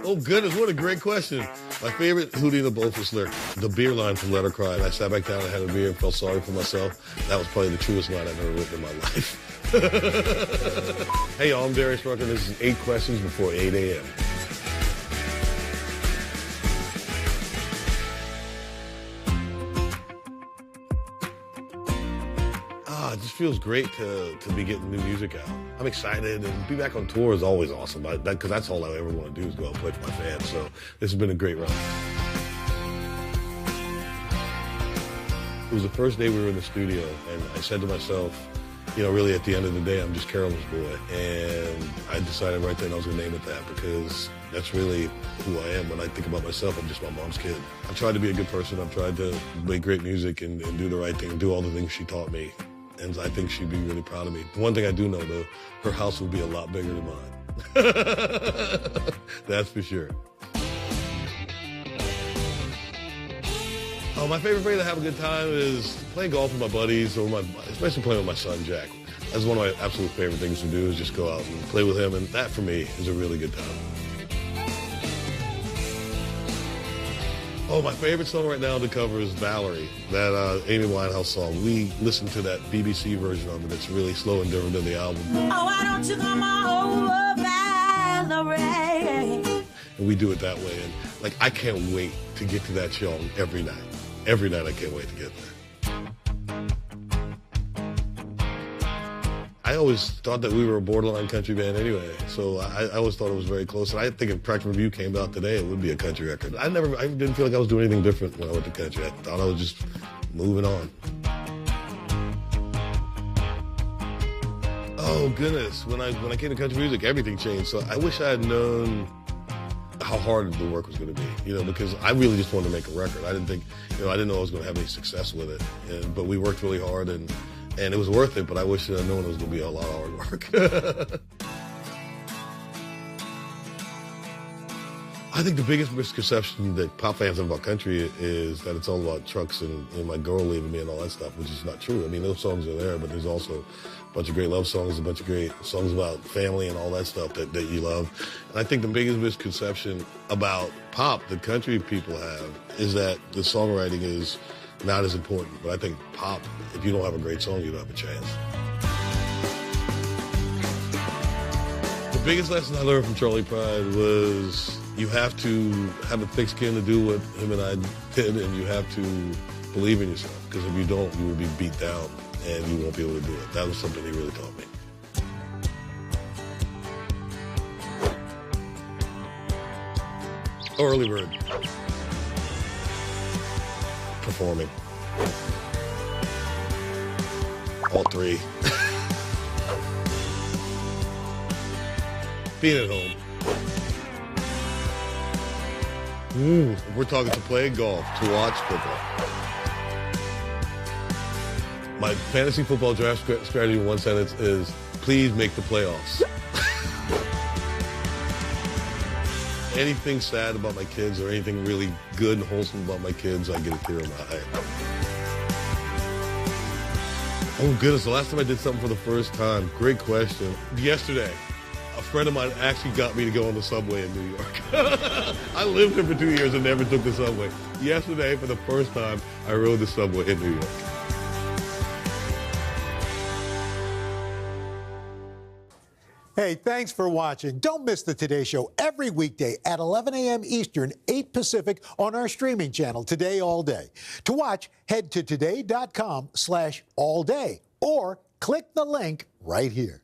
Oh, goodness, what a great question. My favorite Hootie and the Blowfish lyric, the beer line from Let Her Cry. And I sat back down and had a beer and felt sorry for myself. That was probably the truest line I've ever written in my life. Hey, y'all, I'm Darius Rucker. This is 8 Questions Before 8 a.m. It just feels great to be getting new music out. I'm excited, and be back on tour is always awesome, because that's all I ever want to do is go out and play for my fans. So this has been a great run. It was the first day we were in the studio, and I said to myself, you know, really at the end of the day, I'm just Carolyn's boy. And I decided right then I was going to name it that, because that's really who I am. When I think about myself, I'm just my mom's kid. I tried to be a good person. I've tried to make great music and do the right thing and do all the things she taught me. And I think she'd be really proud of me. One thing I do know, though, her house will be a lot bigger than mine. That's for sure. Oh, my favorite way to have a good time is playing golf with my buddies, or especially playing with my son, Jack. That's one of my absolute favorite things to do, is just go out and play with him. And that, for me, is a really good time. Oh, my favorite song right now to cover is Valerie, that Amy Winehouse song. We listened to that BBC version of it. It's really slow and different than the album. Oh, why don't you come on over, Valerie? And we do it that way. And, like, I can't wait to get to that song every night. Every night I can't wait to get there. I always thought that we were a borderline country band anyway, so I always thought it was very close. And I think if Practical Review came out today, it would be a country record. I didn't feel like I was doing anything different when I went to country. I thought I was just moving on. Oh, goodness. When I came to country music, everything changed. So I wish I had known how hard the work was going to be, you know, because I really just wanted to make a record. I didn't know I was going to have any success with it. But we worked really hard, and it was worth it, but I wish I'd known it was going to be a lot of hard work. I think the biggest misconception that pop fans have about country is that it's all about trucks and my girl leaving me and all that stuff, which is not true. I mean, those songs are there, but there's also a bunch of great love songs, a bunch of great songs about family and all that stuff that you love. And I think the biggest misconception about pop that country people have is that the songwriting is not as important. But I think pop, if you don't have a great song, you don't have a chance. The biggest lesson I learned from Charlie Pride was you have to have a thick skin to do what him and I did, and you have to believe in yourself, because if you don't, you will be beat down and you won't be able to do it. That was something he really taught me. Early bird. Performing. All 3. Being at home. We're talking to play golf, to watch football. My fantasy football draft strategy in one sentence is, please make the playoffs. Anything sad about my kids or anything really good and wholesome about my kids, I get a tear in my eye. Oh, goodness, the last time I did something for the first time, great question. Yesterday, a friend of mine actually got me to go on the subway in New York. I lived here for 2 years and never took the subway. Yesterday, for the first time, I rode the subway in New York. Hey, thanks for watching. Don't miss the Today Show every weekday at 11 a.m. Eastern, 8 Pacific on our streaming channel, Today All Day. To watch, head to today.com/allday or click the link right here.